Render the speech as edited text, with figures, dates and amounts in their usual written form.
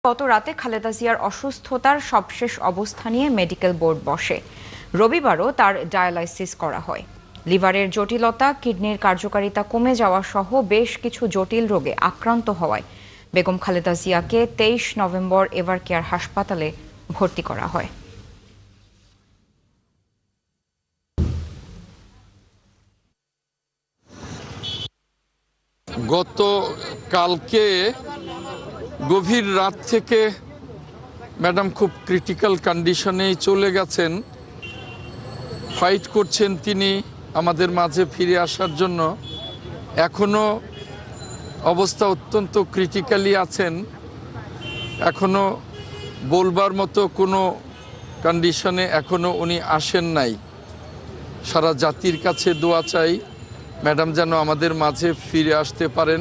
গত রাতে খালেদা জিয়ার অসুস্থতার সবশেষ অবস্থা নিয়ে মেডিকেল বোর্ড বসে। রবিবারও তার ডায়ালাইসিস করা হয়। লিভারের জটিলতা, কিডনির কার্যকারিতা কমে যাওয়া সহ বেশ কিছু জটিল রোগে আক্রান্ত হওয়ায় বেগম খালেদা জিয়াকে 23 নভেম্বর এভারকেয়ার হাসপাতালে ভর্তি করা হয়। গতকালকে গভীর রাত থেকে ম্যাডাম খুব ক্রিটিক্যাল কন্ডিশনেই চলে গেছেন। ফাইট করছেন তিনি আমাদের মাঝে ফিরে আসার জন্য। এখনও অবস্থা অত্যন্ত ক্রিটিক্যালি আছেন। এখনও বলবার মতো কোনো কন্ডিশনে এখনও উনি আসেন নাই। সারা জাতির কাছে দোয়া চাই ম্যাডাম যেন আমাদের মাঝে ফিরে আসতে পারেন।